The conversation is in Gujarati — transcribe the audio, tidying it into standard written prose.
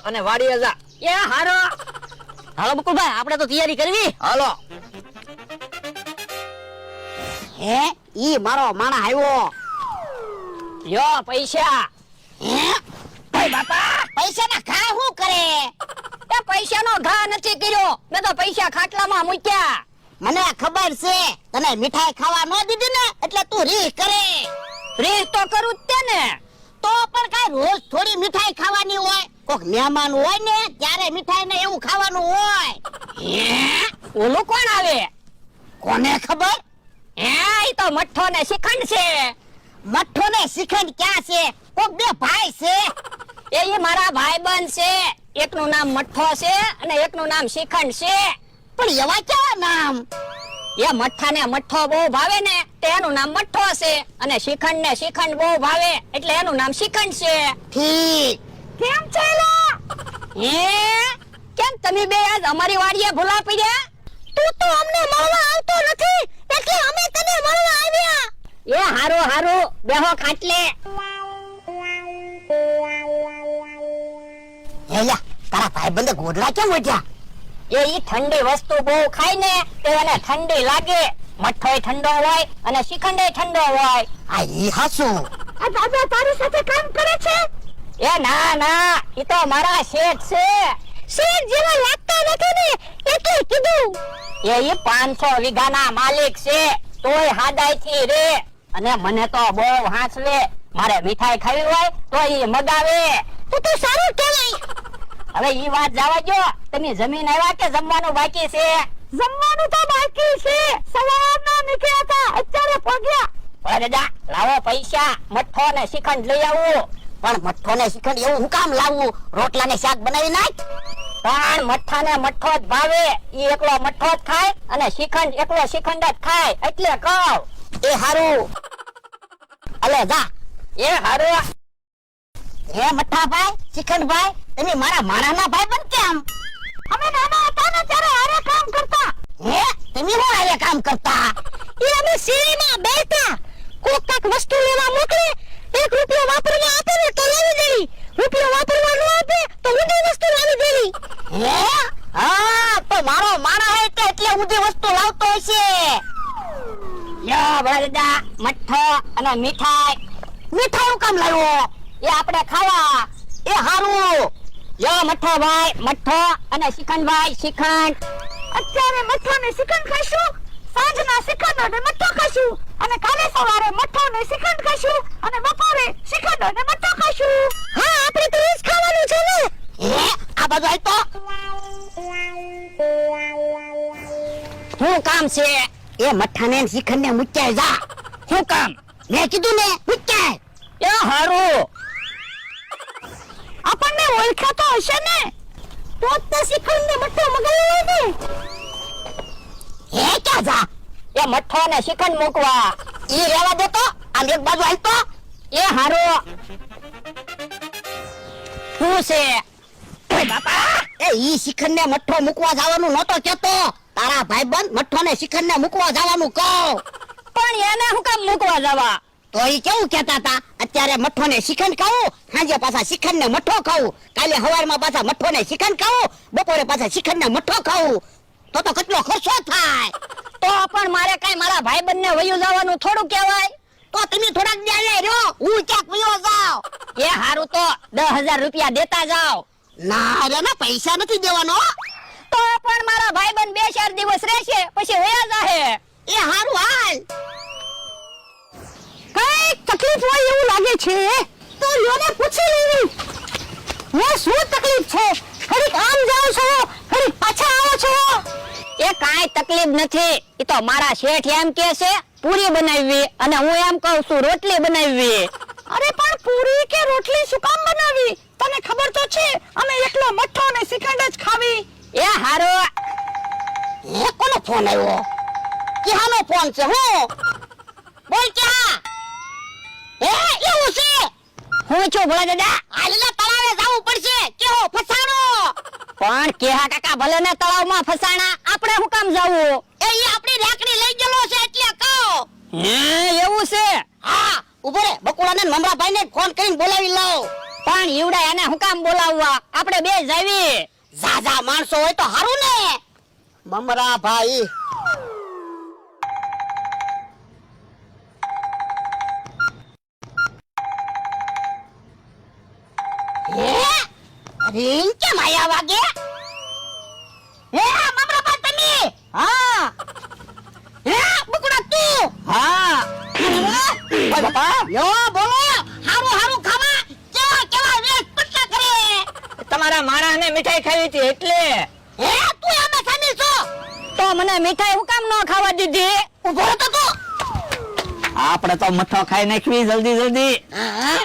અને વાડીએ જા. એ હારો. હાલો બકુલભાઈ, આપણે તો તૈયારી કરવી. હાલો. હે ઈ મારો માણા આવ્યો. લ્યો પૈસા. હે ભાઈ બાપા પૈસા ના ઘા શું કરે? એ પૈસાનો ઘા નથી કર્યો, મેં તો પૈસા ખાટલામાં મૂક્યા. મને ખબર છે તને મીઠાઈ ખાવા ન દીધી ને એટલે તું રીહ કરે. રીહ તો કરું જ તે ને. તો પણ કઈ રોજ થોડી મીઠાઈ ખાવાની હોય? કોક મહેમાન હોય ને ત્યારે મીઠાઈ ને એવું ખાવાનું હોય. હે ઓલું કોણ આવે? કોને ખબર? હે ઈ તો મઠ્ઠો ને શિખંડ છે. મઠ્ઠો ને શિખંડ ક્યાં છે? કોક બે ભાઈ છે. એ મારા ભાઈબંધ છે. એકનું નામ મઠ્ઠો છે અને એકનું નામ શિખંડ છે. પણ એવા કેવા નામ? એ મઠ્ઠા ને મઠ્ઠો બહુ ભાવે ને તેનું નામ મઠ્ઠો છે અને શિખંડ ને શિખંડ બહુ ભાવે એટલે એનું નામ શિખંડ છે. ઠીક. કેમ ચાલા? હે કેમ તમે બે આજ અમારી વાડીએ ભૂલા પડ્યા? તું તો અમને મળવા આવતો નથી એટલે અમે તને મળવા આવ્યા. એ હારું હારું બેહો ખાટલે. હેલા તારા ભાઈબંધે ગોડલા કેમ ઉઠ્યા? ઈ ઠંડી વસ્તુ બહુ ખાય ને તો એને ઠંડી લાગે. મઠ્ઠોય ઠંડો હોય અને શિખંડે ઠંડો હોય. આ ઈ હાસુ. આ દાદા તારી સાથે કામ કરે છે? એ ના ના, ઈ તો મારા શેઠ છે. શેઠ જેવા લાગતા નથી ને એટલે કીધું. ઈ 500 વીઘાના માલિક છે તોય હાદાઈથી રે અને મને તો બહુ હાંસવે. મારે મીઠાઈ ખાવી હોય તો ઈ મગાવે. તું તો સારું કહેવાય. હવે ઈ વાત જવા દો. તમે જમીન આવ્યા કે જમવાનું બાકી છે? જમવાનું તો બાકી છે. સવારના નીકળ્યા હતા અત્યારે પહોંચ્યા. ઓય દાદા લાવો પૈસા, મઠ્ઠો ને શિખંડ લઈ આવું. પણ મઠ્ઠો ને શિખંડ એવું હું કામ લાવવું? રોટલા ને શાક બનાવી નાખ. પણ મઠ્ઠા ને મઠ્ઠો જ ભાવે. ઈ એકલો મઠ્ઠો જ ખાય અને શિખંડ એકલો શિખંડ જ ખાય એટલે કહું. એ હારું. અલે જા. એ હારું. હે મઠ્ઠાભાઈ, શિખંડભાઈ, તમે મારા માણાના ભાઈ બન કેમ? અમે નાના હતા ને ત્યારે હારે કામ કરતા. હે તમે હું આરે કામ કરતા? એ અમે શેરીમાં બેઠા. કોક કાક વસ્તુ લેવા મોકલે, 1 રૂપિયો વાપરવા આપે ને તો લાવી દેવી. રૂપિયો વાપરવા ન આપે તો ઊંધી વસ્તુ લાવી દેવી. હે હા તો મારો માણા હે તો એટલે ઊંધી વસ્તુ લાવતો હશે. યો બળદા, મઠ્ઠો અને મીઠાઈ. મીઠાઈ હું કામ લાવ્યો? એ આપણે ખાવા. એ હારું. યો મઠ્ઠો ભાઈ મઠ્ઠો અને શિખંડ ભાઈ શિખંડ. અત્યારે મઠ્ઠો ને શિખંડ ખાશું, સાંજના શિખંડ અને મઠ્ઠો ખાશું, અને કાલે સવારે મઠ્ઠો ને શિખંડ ખાશું, અને બપોરે શિખંડ અને મઠ્ઠો ખાશું. હા આપણે તો એ જ ખાવાનું છે ને. હે આ બધું આય તો શું કામ છે? એ મઠ્ઠા ને શિખંડ ને મૂક્યા જા. શું કામ? મેં કીધું ને મૂક્યા. એ હારું. આપણને ઓળખ્યા તો હશે ને? તો જ શિખંડ ને મઠ્ઠો મગાવ્યો ને. હે ક્યાં જા? એ મઠ્ઠો ને શિખંડ મૂકવા. ઈ રેવા દે તો, આમ એક બાજુ આય તો. એ હારું. શું છે? ઓય બાપા, એ ઈ શિખંડ ને મઠ્ઠો મૂકવા જવાનું નતો કેતો. તારા ભાઈબંધ મઠ્ઠો ને શિખંડ ને મૂકવા જવાનું કહો. પણ એને હું કામ મૂકવા જવા? તો ઈ કેવું કહેતા હતા, અત્યારે મઠ્ઠો ને શિખંડ ખાવું, સાંજે પાછા શિખંડ ને મઠ્ઠો ખાવું, કાલે સવારમાં પાછા મઠ્ઠો ને શિખંડ ખાવું, બપોરે પાછા શિખંડ ને મઠ્ઠો ખાવું. તો કેટલો ખર્ચો થાય? તો પણ મારે કઈ મારા ભાઈબંધ ને વયું જવાનું થોડું કહેવાય? તો તમે થોડાક ન્યાય રહ્યો, હું ક્યાંક વયો જાવ. એ હારું તો 10,000 રૂપિયા દેતા જાવ. ના રે ના, પૈસા નથી દેવાનો. તો પણ મારા ભાઈબંધ 2-4 દિવસ રહેશે પછી વયા જાહે. એ હારું હાલ. કઈ તકલીફ હોય એવું લાગે છે તો લોને પૂછી લેવી. હે શું તકલીફ છે? ઘડીક આમ જાવ છો, ઘડીક પાછા આવો છો. એ કાઈ તકલીફ નથી. ઈ તો મારા શેઠ એમ કહે છે પૂરી બનાવવી અને હું એમ કહું છું રોટલી બનાવવી. અરે પણ પૂરી કે રોટલી શું કામ બનાવી? તને ખબર તો છે અમે એકલો મઠ્ઠો ને શિખંડ જ ખાવી. એ હારો. હે કોનો ફોન આવ્યો? કે હાનો ફોન છે? હું બોલ કે હા. હે એવું છે? હું છું ભોળા દાદા. હાલના તળાવે જવું પડશે. કેવો ફસાણો? પણ કેહા કાકા ભલે ને તળાવમાં ફસાણા, આપણે શું કામ જાવું? એ ઈ આપણી રેકડી લઈ ગયેલો છે એટલે કહો. હે એવું છે? હા ઉભો રે, બકુળાને મમરાભાઈને ફોન કરીને બોલાવી લાવ. પણ ઈવડા એને હું કામ બોલાવવા, આપણે બે જાવી. ઝાઝા માણસો હોય તો હારું ને. મમરા ભાઈ રીંગ કેમ આયા વાગે? હે મમરા ભાઈ તમે? હા હે બકુડા તું? હા. ઓય બાપા યો બોલો. હારું હારું ખાવા કેવા કેવા વેશ પટલા કરે. તમારા માણસને મીઠાઈ ખાવી હતી એટલે. હે તું આમાં સામેલ છો? તો મને મીઠાઈ હું કામ ન ખાવા દીધી? ઉભો રહો તો તું. આપણે તો મઠો ખાઈ નાખવી જલ્દી જલ્દી. હા